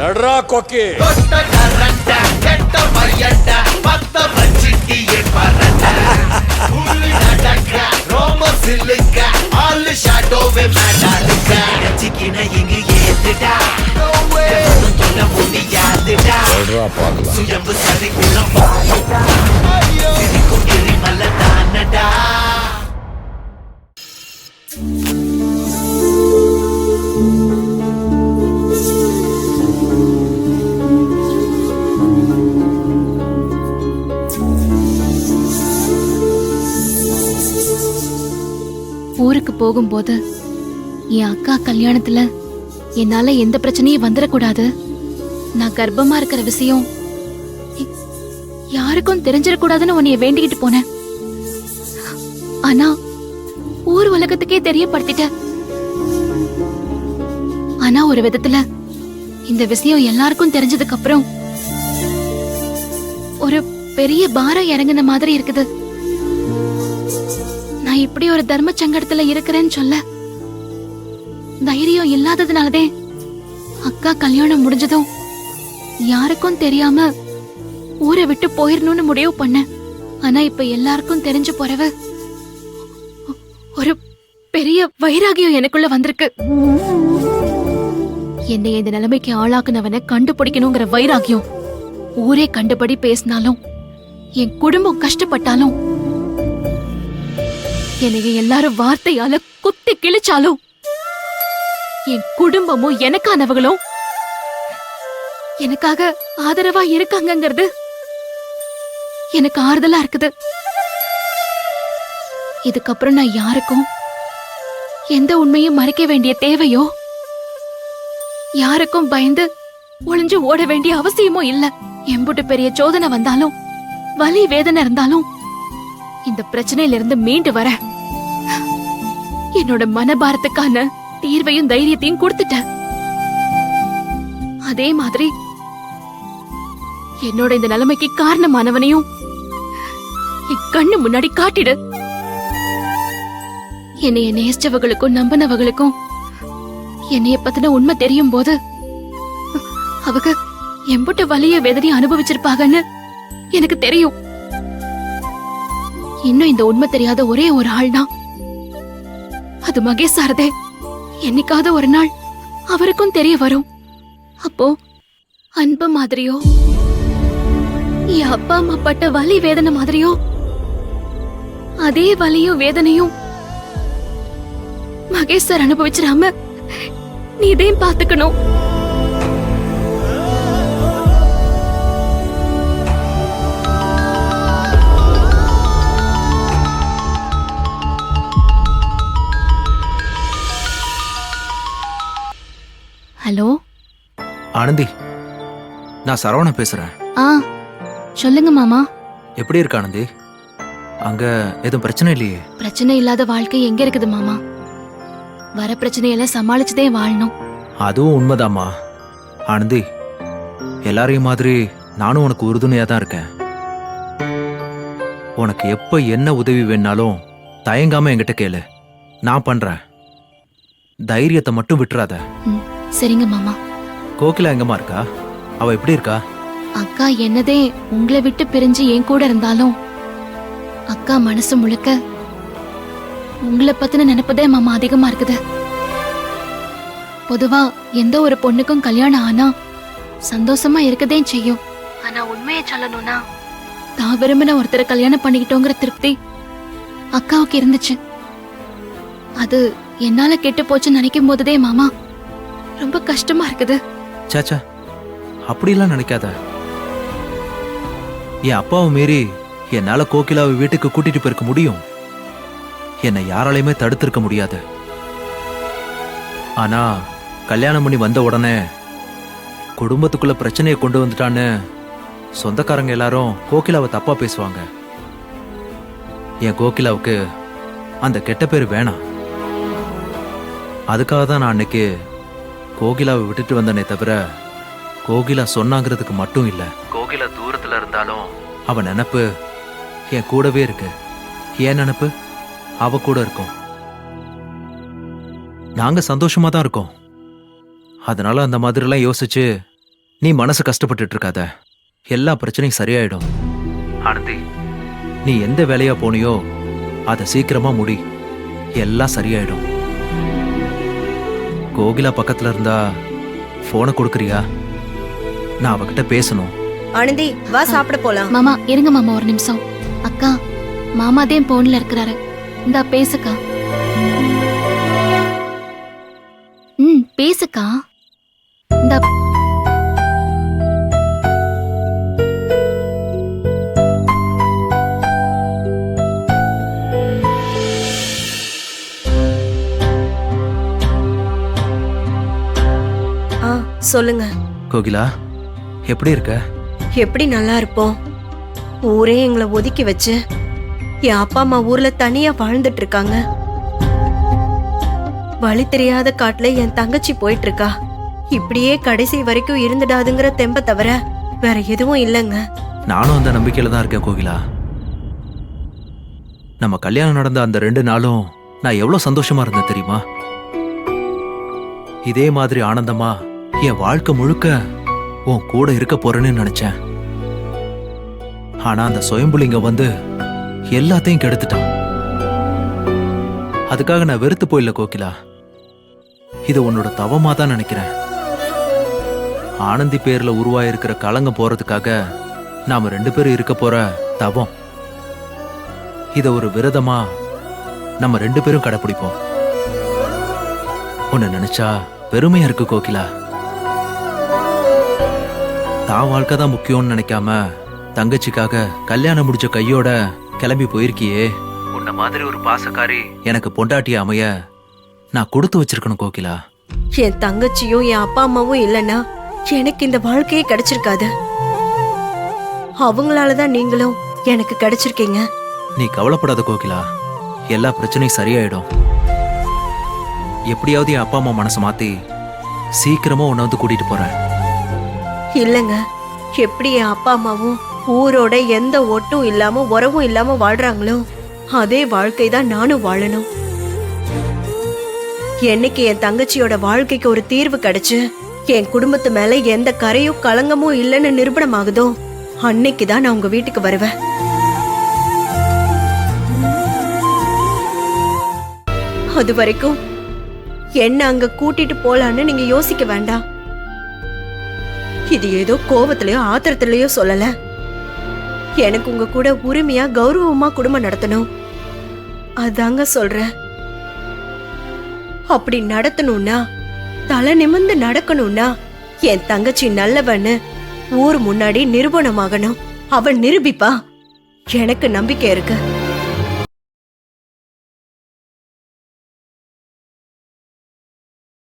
ಎಡ್ರಾ ಕೊಕ್ಕಿ ದೊಡ್ಡ ಕರಂಟ ಕೆಟ್ಟ ಮೈಯಡ್ಡ ಮತ್ತ ಬಚ್ಚಿಟ್ಟಿಯೇ ಪರಂಟ ಹುಲಿ ನಡಕ ರೋಮ ಸಿಲ್ಕ ಆಲ್ ಶಾಡೋವೆ ಮಾಡಾಡುಕ ಚಿಕಿನ ಹಿಂಗ ಏத்துடா சொல்ல முடியாதுடா ಎಡ್ರಾ ಪಾಗಲ சுயம்பு சரி குணம் சிரிக்கும் எரிமல தானடா ஊருக்கு போகும்போது என் அக்கா கல்யாணத்துல என்னால எந்த பிரச்சனையும் வந்துடக்கூடாது. நான் கர்ப்பமா இருக்கிற விஷயம் யாருக்கும் தெரிஞ்சிடக்கூடாதுன்னு உன்னைய வேண்டிக்கிட்டு போனேன். ஆனா ஊர் உலகத்துக்கே தெரியப்படுத்திட்ட. ஆனா ஒரு விதத்துல இந்த விஷயம் எல்லாருக்கும் தெரிஞ்சதுக்கு அப்புறம் ஒரு பெரிய பாரம் இறங்குன மாதிரி இருக்குது. நான் இப்படி ஒரு தர்ம சங்கடத்துல இருக்கிறேன்னு சொல்ல தைரியம் இல்லாததுனாலதே அக்கா கல்யாணம் முடிஞ்சதும் யாருக்கும் தெரியாம ஊரை விட்டு போயிடணும்னு முடிவு பண்ணேன். ஆனா இப்ப எல்லாருக்கும் தெரிஞ்சு போறவ ஒரு பெரிய வைராகியம் எனக்குள்ள வந்திருக்கு. என்னை இந்த நிலைமைக்கு ஆளாக்குனவனை கண்டுபிடிக்கணுங்கிற வைராகியம். ஊரே கண்டுபடி பேசினாலும் என் குடும்பம் கஷ்டப்பட்டாலும் என்னைய எல்லாரும் வார்த்தையால குத்தி கிழிச்சாலும் என் குடும்பமும் எனக்கானவங்களும் எனக்காக ஆதரவா இருக்காங்கங்கிறது எனக்கு ஆறுதலா இருக்குது. இதுக்கப்புறம் நான் யாருக்கும் எந்த உண்மையும் மறைக்க வேண்டிய தேவையோ யாருக்கும் பயந்து ஒளிஞ்சு ஓட வேண்டிய அவசியமோ இல்ல. எம்புட்டு பெரிய சோதனை வந்தாலும் வலி வேதனை இருந்தாலும் இந்த பிரச்சனையில இருந்து மீண்டு வர என்னோட மனபாரத்துக்கான தீர்வையும் தைரியத்தையும் கொடுத்துட்ட. அதே மாதிரி என்னோட இந்த நிலைமைக்கு காரணமானவனையும் என் கண்ணு முன்னாடி காட்டிடு. என்னைய நேசிச்சவங்களுக்கும் நம்பினவங்களுக்கும் என்னைய பத்தின உண்மை தெரியும் போது அவங்க எம்புட்டு வலிய வேதனை அனுபவிச்சிருப்பாங்கன்னு எனக்கு தெரியும். இன்னும் இந்த உண்மை தெரியாத ஒரே ஒரு ஆள்னா அது மகேஷ் சாரதே. என்னைக்காவது ஒரு நாள் அவருக்கும் தெரிய வரும். அப்போ அன்பு மாதிரியோ என் அப்பா அம்மா பட்ட வலி வேதனை மாதிரியோ அதே வலியும் வேதனையும் மகேஷ் சார் அனுபவிச்சிடாம நீ இதையும் பாத்துக்கணும். ஹலோ ஆனந்தி, நான் சரவணன் பேசுறேன். சொல்லுங்க மாமா. எப்படி இருக்க ஆனந்தி? அங்க எதுவும் பிரச்சனை இல்லையே? பிரச்சனை இல்லாத வாழ்க்கை எங்க இருக்குது மாமா? வர பிரச்சனையெல்லாம் சமாளிச்சுதே வாழணும். அதுவும் உண்மைதாம்மா. ஆனந்தி, எல்லாரையும் மாதிரி நானும் உனக்கு உறுதுணையா தான் இருக்கேன். உனக்கு எப்ப என்ன உதவி வேணாலும் தயங்காம என்கிட்ட கேளு, நான் பண்றேன். தைரியத்தை மட்டும் விட்டுறாத. சரிங்க மாமா. கோகிலா எங்கம்மா இருக்கா? அவ எப்படி இருக்கா? அக்கா என்னதே உங்களை விட்டு பிரிஞ்சு என் கூட இருந்தாலும் அக்கா மனசு முழுக்க உங்களை பத்தின நினைப்பதே மாமா அதிகமா இருக்குது. பொதுவா எந்த ஒரு பொண்ணுக்கும் கல்யாணம் ஆனா சந்தோஷமா இருக்கதே செய்யும். ஆனா உண்மையை சொல்லணும்னா தான் விரும்பின ஒருத்தரை கல்யாணம் பண்ணிக்கிட்டோங்கிற திருப்தி அக்காவுக்கு இருந்துச்சு. அது என்னால கெட்டு போச்சுன்னு நினைக்கும் போதுதே மாமா ரொம்ப கஷ்டமா இருக்குது. சாச்சா, அப்படிலாம் நினைக்காத. என் அப்பாவை மீறி என்னால கோகிலாவை வீட்டுக்கு கூட்டிட்டு போயிருக்க முடியும். என்னை யாராலையுமே தடுத்திருக்க முடியாது. ஆனா கல்யாணம் பண்ணி வந்த உடனே குடும்பத்துக்குள்ள பிரச்சனையை கொண்டு வந்துட்டான்னு சொந்தக்காரங்க எல்லாரும் கோகிலாவை தப்பா பேசுவாங்க. என் கோகிலாவுக்கு அந்த கெட்ட பேர் வேணாம். அதுக்காக தான் நான் அன்னைக்கு கோகிலாவை விட்டுட்டு வந்தனே தவிர கோகிலா சொன்னாங்கிறதுக்கு மட்டும் இல்ல. கோகிலா தூரத்துல இருந்தாலும் அவ நினப்பு என் கூடவே இருக்கு. என் நினப்பு அவ கூட இருக்கும். நாங்க சந்தோஷமா தான் இருக்கோம். அதனால அந்த மாதிரிலாம் யோசிச்சு நீ மனசு கஷ்டப்பட்டுட்டு இருக்காத. எல்லா பிரச்சனையும் சரியாயிடும். ஆனந்தி, நீ எந்த வேலையா போனியோ அதை சீக்கிரமா முடி. எல்லாம் சரியாயிடும். கோகிலா பக்கத்துல இருந்தா போனை கொடுக்கறியா? நான் அவகிட்ட பேசணும். ஆனந்தி, வா சாப்பிட போலாம். மாமா இருங்க மாமா ஒரு நிமிஷம். அக்கா, மாமாதே போன்ல இருக்கிறாரு. இந்தா பேசுக்கா. பேசுக்கா. இந்தா. சொல்லுங்க. கோகிலா, எப்படி இருக்க? எப்படி நல்லா இருப்போம்? ஊரே எங்களை ஒதுக்கி வச்சு என் அப்பா அம்மா ஊர்ல தனியா வாழ்ந்துட்டு இருக்காங்க. வழி தெரியாத காட்டுல என் தங்கச்சி போயிட்டு இருக்கா. இப்படியே கடைசி வரைக்கும் இருந்துடாதுங்கிற தெம்ப தவிர வேற எதுவும் இல்லைங்க. நானும் அந்த நம்பிக்கையில தான் இருக்கேன் கோகிலா. நம்ம கல்யாணம் நடந்த அந்த 2 நாளும் நான் எவ்வளவு சந்தோஷமா இருந்தேன் தெரியுமா? இதே மாதிரி ஆனந்தமா என் வாழ்க்கை முழுக்க உன் கூட இருக்க போறேன்னு நினைச்சேன். ஆனா அந்த சுயம்புலிங்க வந்து எல்லாத்தையும் கெடுத்துட்டான். அதுக்காக நான் வெறுத்து போயில்ல கோகிலா. இது உன்னோட தவமா தான் நினைக்கிறேன். ஆனந்தி பேர்ல உருவாயிருக்கிற களங்கம் போறதுக்காக நாம 2 பேரும் இருக்க போற தவம். இத ஒரு விரதமா நம்ம 2 பேரும் கடைப்பிடிப்போம். உன்னை நினைச்சா பெருமையா இருக்கு கோகிலா. தான் வாழ்க்கை தான் முக்கியம்னு நினைக்காம தங்கச்சிக்காக கல்யாணம் முடிச்ச கையோட கிளம்பி போயிருக்கியே. உன்ன மாதிரி ஒரு பாசக்காரி எனக்கு பொண்டாட்டிய அமைய நான் கொடுத்து வச்சிருக்கணும் கோகிலா. என் தங்கச்சியும் என் அப்பா அம்மாவும் இல்லைன்னா எனக்கு இந்த வாழ்க்கையே கிடைச்சிருக்காது. அவங்களாலதான் நீங்களும் எனக்கு கிடைச்சிருக்கீங்க. நீ கவலைப்படாத கோகிலா, எல்லா பிரச்சனையும் சரியாயிடும். எப்படியாவது என் அப்பா அம்மா மனசை மாத்தி சீக்கிரமா உன்னை வந்து கூட்டிட்டு போறேன். இல்லங்க, எப்படி என் அப்பா அம்மாவும் ஊரோட எந்த ஒட்டும் இல்லாம உறவும் இல்லாம வாழ்றாங்களோ அதே வாழ்க்கை தான் நானும் வாழணும். என்னைக்கு என் தங்கச்சியோட வாழ்க்கைக்கு ஒரு தீர்வு கிடைச்சு என் குடும்பத்து மேல எந்த கரையும் களங்கமும் இல்லைன்னு நிரூபணம் ஆகுதோ அன்னைக்குதான் நான் உங்க வீட்டுக்கு வருவேன். அது வரைக்கும் என்ன அங்க கூட்டிட்டு போலான்னு நீங்க யோசிக்க வேண்டாம். இது ஏதோ கோபத்திலயோ ஆத்திரத்திலயோ சொல்லல. எனக்கு உங்க கூட உரிமையா கௌரவமா குடும்பம் நடத்தணும், அதாங்க சொல்றேன். அப்படி நடத்தணும்னா, தலை நிமிர்ந்து நடக்கணும்னா என் தங்கச்சி நல்லவன்னு ஊர் முன்னாடி நிரூபணமாகணும். அவன் நிரூபிப்பா. எனக்கு நம்பிக்கை இருக்கு.